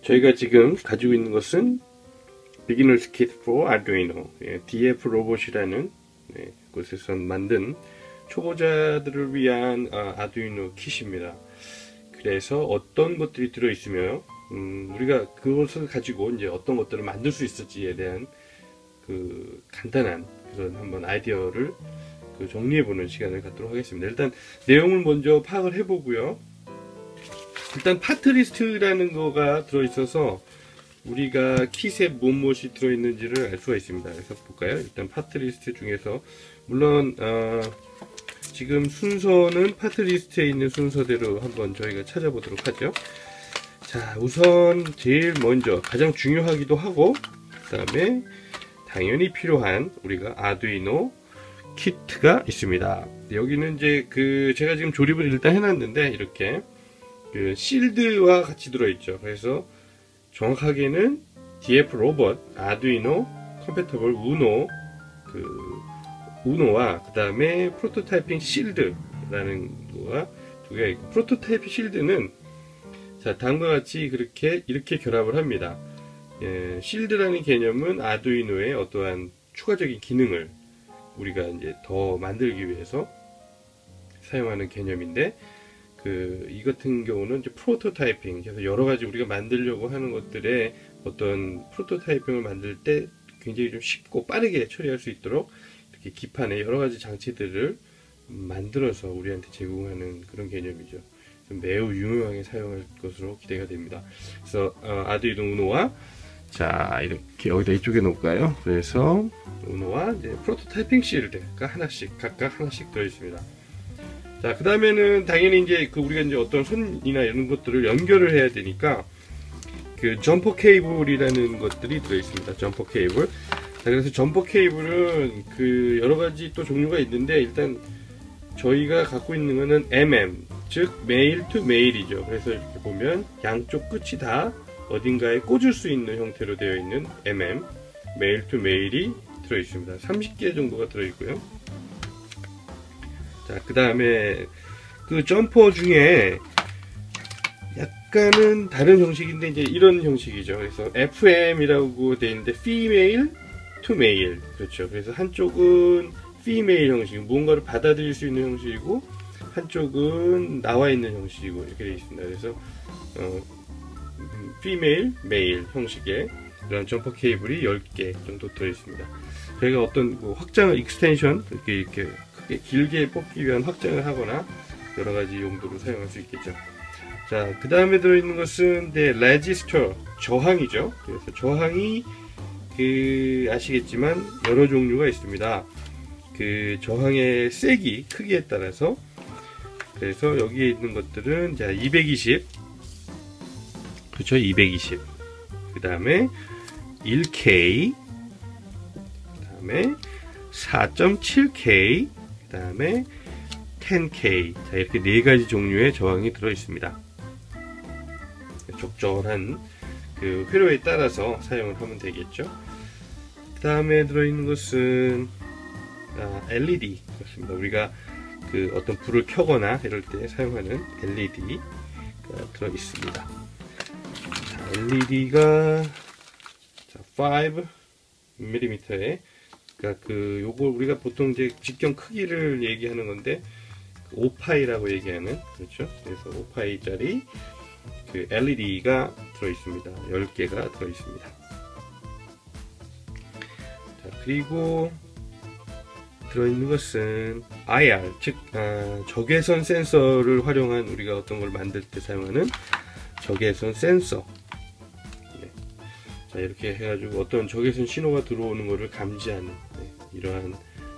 저희가 지금 가지고 있는 것은 Beginner's Kit for Arduino, DF 로봇이라는 곳에서 만든 초보자들을 위한 아두이노 킷입니다. 그래서 어떤 것들이 들어있으며 우리가 그것을 가지고 이제 어떤 것들을 만들 수 있을지에 대한 그 간단한 그런 한번 아이디어를 정리해보는 시간을 갖도록 하겠습니다. 일단 내용을 먼저 파악을 해보고요. 일단 파트 리스트라는 거가 들어있어서 우리가 킷에 무엇이 들어있는지를 알 수가 있습니다. 그래서 볼까요? 일단 파트 리스트 중에서 물론 지금 순서는 파트 리스트에 있는 순서대로 한번 저희가 찾아보도록 하죠. 자, 우선 제일 먼저 가장 중요하기도 하고 그 다음에 당연히 필요한 우리가 아두이노 키트가 있습니다. 여기는 이제 제가 지금 조립을 일단 해놨는데 이렇게 실드와 같이 들어있죠. 그래서 정확하게는 DF 로봇, 아두이노, 컴패터블 우노, 우노와 그 다음에 프로토타이핑 실드라는 거가 두 개가 있고, 프로토타이핑 실드는 자 다음과 같이 이렇게 결합을 합니다. 실드라는 개념은 아두이노의 어떠한 추가적인 기능을 우리가 이제 더 만들기 위해서 사용하는 개념인데, 이 같은 경우는 이제 프로토타이핑, 그래서 여러 가지 우리가 만들려고 하는 것들의 어떤 프로토타이핑을 만들 때 굉장히 좀 쉽고 빠르게 처리할 수 있도록 이렇게 기판에 여러 가지 장치들을 만들어서 우리한테 제공하는 그런 개념이죠. 매우 유용하게 사용할 것으로 기대가 됩니다. 그래서 아두이노 우노와 자 이렇게 여기다 이쪽에 놓을까요? 그래서 우노와 이제 프로토타이핑 실드가 각각 하나씩 들어 있습니다. 자, 그 다음에는 당연히 이제 우리가 이제 어떤 선이나 이런 것들을 연결을 해야 되니까 점퍼 케이블이라는 것들이 들어 있습니다. 점퍼 케이블. 자, 그래서 점퍼 케이블은 여러 가지 또 종류가 있는데, 일단 저희가 갖고 있는 거는 MM, 즉 메일 투 메일이죠. 그래서 이렇게 보면 양쪽 끝이 다 어딘가에 꽂을 수 있는 형태로 되어 있는 MM, 메일 투 메일이 들어 있습니다. 30개 정도가 들어 있고요. 자, 그 다음에 점퍼 중에 약간은 다른 형식인데 이제 이런 형식이죠. 그래서 FM이라고 되어 있는데 female to male, 그렇죠. 그래서 한쪽은 female 형식, 무언가를 받아들일 수 있는 형식이고 한쪽은 나와 있는 형식이고 이렇게 되어 있습니다. 그래서 female, male 형식의 이런 점퍼 케이블이 10개 정도 들어 있습니다. 저희가 어떤 확장, 익스텐션 이렇게 길게 뽑기 위한 확장을 하거나 여러가지 용도로 사용할 수 있겠죠. 자, 그 다음에 들어있는 것은 레지스터, 저항이죠. 그래서 저항이 아시겠지만 여러 종류가 있습니다. 저항의 세기, 크기에 따라서. 그래서 여기에 있는 것들은 자 220, 그렇죠, 220. 그 다음에 1K, 그 다음에 4.7K, 그 다음에 10K. 자, 이렇게 네 가지 종류의 저항이 들어 있습니다. 적절한 회로에 따라서 사용을 하면 되겠죠. 그 다음에 들어있는 것은 LED, 그렇습니다. 우리가 어떤 불을 켜거나 이럴 때 사용하는 LED가 들어 있습니다. 자, LED가 5mm의, 그러니까 요걸 우리가 보통 이제 직경 크기를 얘기하는 건데 5파이라고 얘기하는, 그렇죠. 그래서 5파이짜리 LED가 들어 있습니다. 10개가 들어 있습니다. 자, 그리고 들어있는 것은 IR, 즉 적외선 센서를 활용한, 우리가 어떤 걸 만들 때 사용하는 적외선 센서. 자, 이렇게 해가지고 어떤 적외선 신호가 들어오는 것을 감지하는 이러한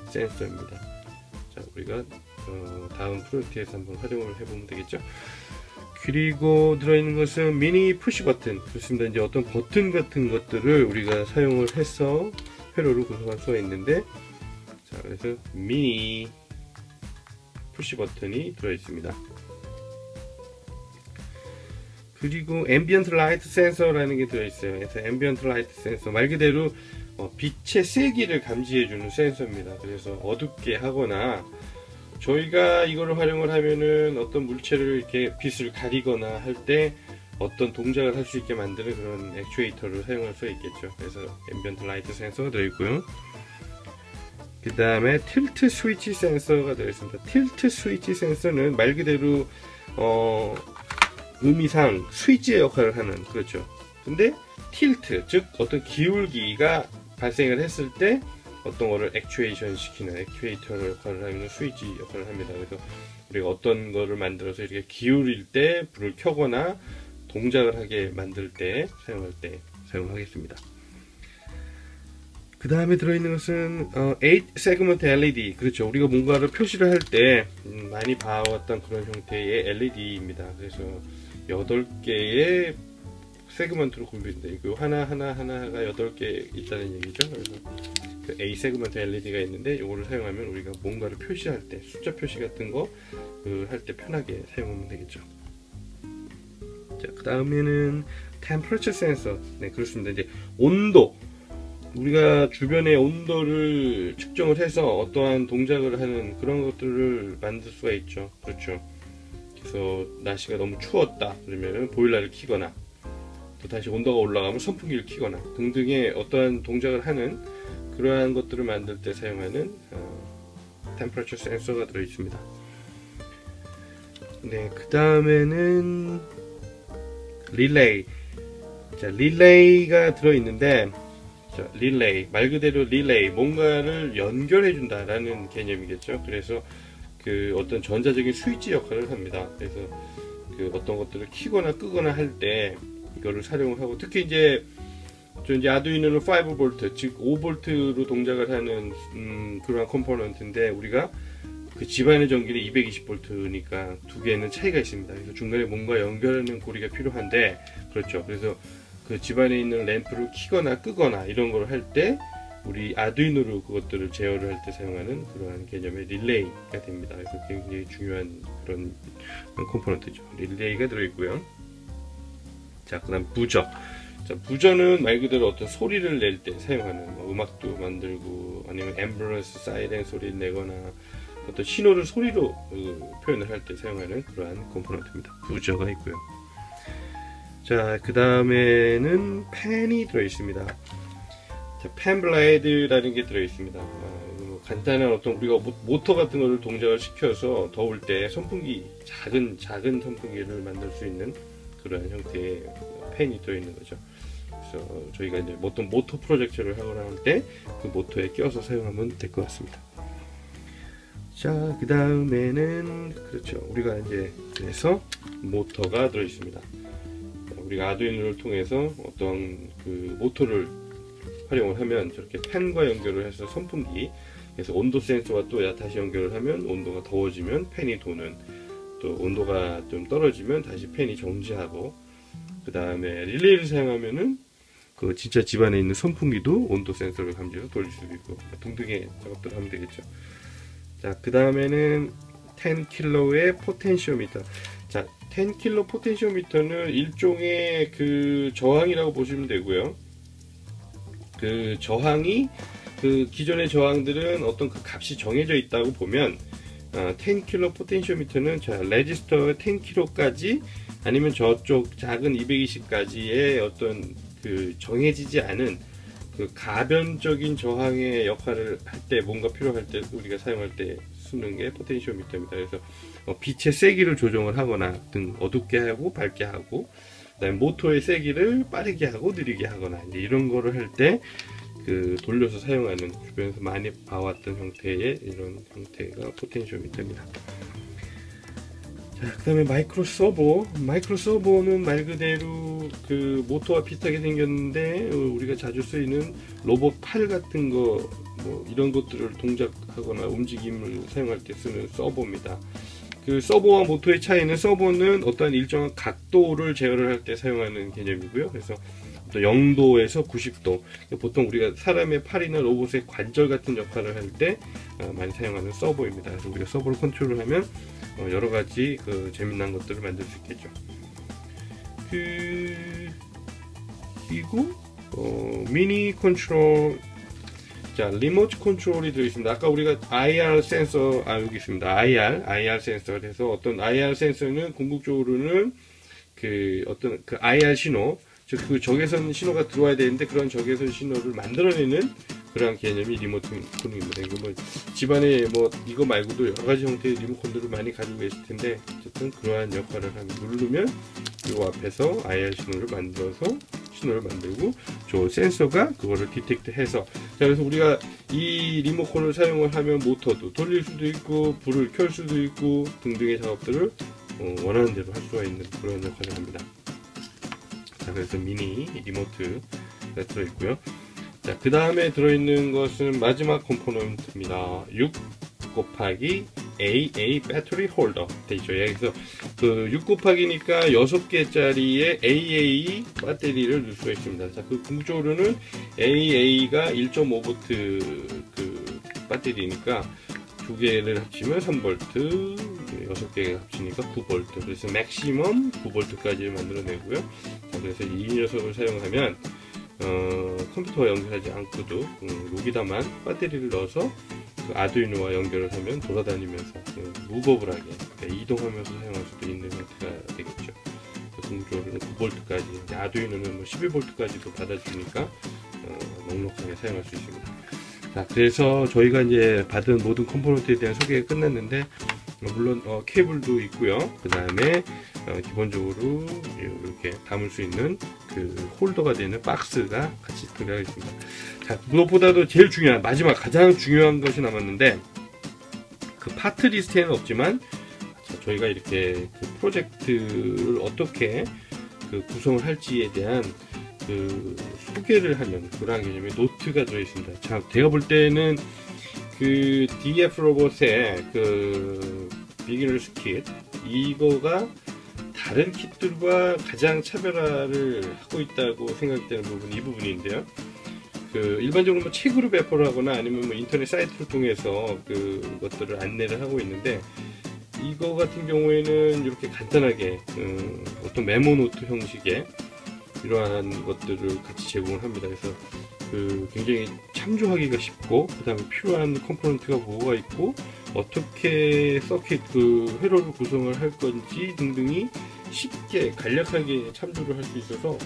센서입니다. 자, 우리가 다음 프로젝트에서 한번 활용을 해보면 되겠죠. 그리고 들어있는 것은 미니 푸시 버튼, 그렇습니다. 이제 어떤 버튼 같은 것들을 우리가 사용을 해서 회로를 구성할 수가 있는데, 자, 그래서 미니 푸시 버튼이 들어있습니다. 그리고 앰비언트 라이트 센서라는 게 들어있어요. 그래서 앰비언트 라이트 센서, 말 그대로 빛의 세기를 감지해주는 센서입니다. 그래서 어둡게 하거나, 저희가 이거를 활용을 하면은 어떤 물체를 이렇게 빛을 가리거나 할 때 어떤 동작을 할 수 있게 만드는 그런 액추에이터를 사용할 수 있겠죠. 그래서 앰비언트 라이트 센서가 들어있고요. 그 다음에 틸트 스위치 센서가 들어있습니다. 틸트 스위치 센서는 말 그대로 의미상 스위치의 역할을 하는, 그렇죠. 근데 틸트, 즉 어떤 기울기가 발생을 했을 때 어떤 거를 액추에이션 시키는 액추에이터 역할을 하는 스위치 역할을 합니다. 그래서 우리가 어떤 거를 만들어서 이렇게 기울일 때 불을 켜거나 동작을 하게 만들 때 사용할 때 사용하겠습니다. 그 다음에 들어있는 것은 8세그먼트 LED. 그렇죠. 우리가 뭔가를 표시를 할 때 많이 봐왔던 그런 형태의 LED입니다. 그래서 8개의 세그먼트로 분배된다. 이거 하나가 8개 있다는 얘기죠. 그래서 그 A 세그먼트 LED가 있는데 이거를 사용하면 우리가 뭔가를 표시할 때 숫자 표시 같은 거 할 때 편하게 사용하면 되겠죠. 자, 그 다음에는 temperature sensor. 네, 그렇습니다. 이제 온도, 우리가 주변의 온도를 측정을 해서 어떠한 동작을 하는 그런 것들을 만들 수가 있죠. 그렇죠. 그래서 날씨가 너무 추웠다 그러면 보일러를 켜거나, 또 다시 온도가 올라가면 선풍기를 켜거나 등등의 어떠한 동작을 하는 그러한 것들을 만들 때 사용하는 temperature sensor가 들어 있습니다. 네, 그 다음에는 릴레이. 자, 릴레이가 들어 있는데, 자, 릴레이 말 그대로 릴레이, 뭔가를 연결해 준다라는 개념이겠죠. 그래서 그 어떤 전자적인 스위치 역할을 합니다. 그래서 그 어떤 것들을 켜거나 끄거나 할 때 이거를 사용을 하고, 특히 이제 아두이노는 5V, 즉 5V로 동작을 하는 그러한 컴포넌트인데, 우리가 그 집안의 전기는 220V니까 두 개는 차이가 있습니다. 그래서 중간에 뭔가 연결하는 고리가 필요한데, 그렇죠. 그래서 그 집안에 있는 램프를 켜거나 끄거나 이런 걸 할 때 우리 아두이노로 그것들을 제어를 할 때 사용하는 그러한 개념의 릴레이가 됩니다. 그래서 굉장히 중요한 그런 컴포넌트죠. 릴레이가 들어있고요. 자, 그 다음 부저. 자, 부저는 말 그대로 어떤 소리를 낼 때 사용하는, 음악도 만들고 아니면 앰뷸런스 사이렌 소리를 내거나 어떤 신호를 소리로 표현을 할 때 사용하는 그러한 컴포넌트입니다. 부저가 있고요. 자, 그 다음에는 팬이 들어있습니다. 자, 팬 블레이드라는 게 들어있습니다. 간단한 어떤 우리가 모터 같은 거를 동작을 시켜서 더울 때 선풍기, 작은 선풍기를 만들 수 있는 그런 형태의 팬이 들어있는 거죠. 그래서 저희가 이제 어떤 모터 프로젝트를 하거나 할 때 그 모터에 껴서 사용하면 될 것 같습니다. 자, 그 다음에는, 그렇죠. 우리가 이제 그래서 모터가 들어있습니다. 우리가 아두이노를 통해서 어떤 그 모터를 활용을 하면 저렇게 팬과 연결을 해서 선풍기, 그래서 온도 센서와 또 다시 연결을 하면 온도가 더워지면 팬이 도는, 또 온도가 좀 떨어지면 다시 팬이 정지하고, 그 다음에 릴레이를 사용하면은 그 진짜 집안에 있는 선풍기도 온도 센서를 감지해서 돌릴 수도 있고 등등의 작업들을 하면 되겠죠. 자, 그 다음에는 10kg의 포텐시오미터. 자, 10kg 포텐시오미터는 일종의 그 저항이라고 보시면 되고요. 그 저항이, 그 기존의 저항들은 어떤 그 값이 정해져 있다고 보면 10kg 포텐시오미터는 자, 레지스터 10kg까지 아니면 저쪽 작은 220까지의 어떤 그 정해지지 않은 그 가변적인 저항의 역할을 할 때, 뭔가 필요할 때 우리가 사용할 때 쓰는 게 포텐시오미터입니다. 그래서 빛의 세기를 조정을 하거나 등 어둡게 하고 밝게 하고, 그다음에 모터의 세기를 빠르게 하고 느리게 하거나 이제 이런 거를 할 때 그 돌려서 사용하는, 주변에서 많이 봐왔던 형태의 이런 형태가 포텐시오미터입니다. 자, 그 다음에 마이크로 서버. 마이크로 서버는 말 그대로 그 모터와 비슷하게 생겼는데 우리가 자주 쓰이는 로봇 팔 같은 거, 뭐 이런 것들을 동작하거나 움직임을 사용할 때 쓰는 서버입니다. 그 서버와 모터의 차이는, 서버는 어떤 일정한 각도를 제어를 할 때 사용하는 개념이고요. 그래서 0도에서 90도, 보통 우리가 사람의 팔이나 로봇의 관절 같은 역할을 할 때 많이 사용하는 서버입니다. 그래서 우리가 서버를 컨트롤하면 여러 가지 그 재미난 것들을 만들 수 있겠죠. 그리고 미니 컨트롤, 자, 리모트 컨트롤이 들어있습니다. 아까 우리가 IR 센서, 여기 있습니다. IR 센서. 그래서 어떤 IR 센서는 궁극적으로는 그 어떤 그 IR 신호, 즉 그 적외선 신호가 들어와야 되는데 그런 적외선 신호를 만들어내는 그러한 개념이 리모트 컨트롤입니다. 이거 뭐 집안에 뭐 이거 말고도 여러 가지 형태의 리모컨들을 많이 가지고 계실 텐데 어쨌든 그러한 역할을 하면 누르면 이 앞에서 IR 신호를 만들어서 신호를 만들고 저 센서가 그거를 디텍트해서, 자 그래서 우리가 이 리모컨을 사용을 하면 모터도 돌릴 수도 있고 불을 켤 수도 있고 등등의 작업들을 원하는 대로 할 수가 있는 그런 역할을 합니다. 자 그래서 미니 리모트가 들어있고요. 자, 그 다음에 들어있는 것은 마지막 컴포넌트입니다. 6 곱하기 AA 배터리 홀더 되죠. 그래서 그 6 곱하기니까 6개짜리의 AA 배터리를 넣을 수가 있습니다. 자, 그 궁극적으로는 AA가 1.5V 그 배터리니까 2개를 합치면 3V, 6개가 합치니까 9V. 그래서 맥시멈 9V까지 만들어내고요. 자, 그래서 이 녀석을 사용하면 컴퓨터와 연결하지 않고도 여기다만 배터리를 넣어서 그 아두이노와 연결을 하면 돌아다니면서 무버블하게 이동하면서 사용할 수도 있는 형태가 되겠죠. 궁극적으로는 9V까지, 아두이노는 뭐 11V까지도 받아주니까 넉넉하게 사용할 수 있습니다. 자, 그래서 저희가 이제 받은 모든 컴포넌트에 대한 소개가 끝났는데, 물론 케이블도 있고요. 그 다음에 기본적으로 이렇게 담을 수 있는 그 홀더가 되는 박스가 같이 들어가 있습니다. 자, 무엇보다도 제일 중요한 마지막 가장 중요한 것이 남았는데, 그 파트 리스트에는 없지만 자, 저희가 이렇게 그 프로젝트를 어떻게 그 구성을 할지에 대한 그 소개를 하는 그러한 개념의 노트가 들어있습니다. 자, 제가 볼 때는 그 DF 로봇의 그 비기너스 킷, 이거가 다른 킷들과 가장 차별화를 하고 있다고 생각되는 부분이 이 부분인데요. 그 일반적으로 뭐 책으로 배포를 하거나 아니면 뭐 인터넷 사이트를 통해서 그 것들을 안내를 하고 있는데, 이거 같은 경우에는 이렇게 간단하게 어떤 메모 노트 형식의 이러한 것들을 같이 제공을 합니다. 그래서 그 굉장히 참조하기가 쉽고, 그 다음에 필요한 컴포넌트가 뭐가 있고 어떻게 서킷 그 회로를 구성을 할 건지 등등이 쉽게 간략하게 참조를 할 수 있어서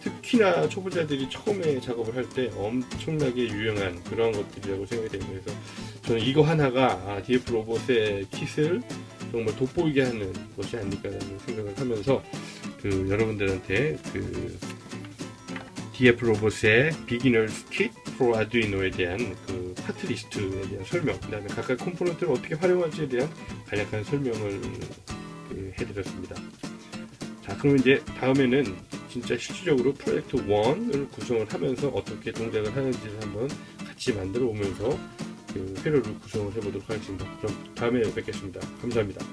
특히나 초보자들이 처음에 작업을 할 때 엄청나게 유용한 그런 것들이라고 생각이 됩니다. 그래서 저는 이거 하나가 DF 로봇의 킷을 정말 돋보이게 하는 것이 아닐까라는 생각을 하면서 그 여러분들한테 그 DF 로봇의 비기너스 킷 프로 아두이노에 대한 그 파트 리스트에 대한 설명, 그 다음에 각각 컴포넌트를 어떻게 활용할지에 대한 간략한 설명을 해드렸습니다. 자, 그러면 이제 다음에는 진짜 실질적으로 프로젝트 1을 구성을 하면서 어떻게 동작을 하는지를 한번 같이 만들어 보면서 그 회로를 구성을 해보도록 하겠습니다. 그럼 다음에 뵙겠습니다. 감사합니다.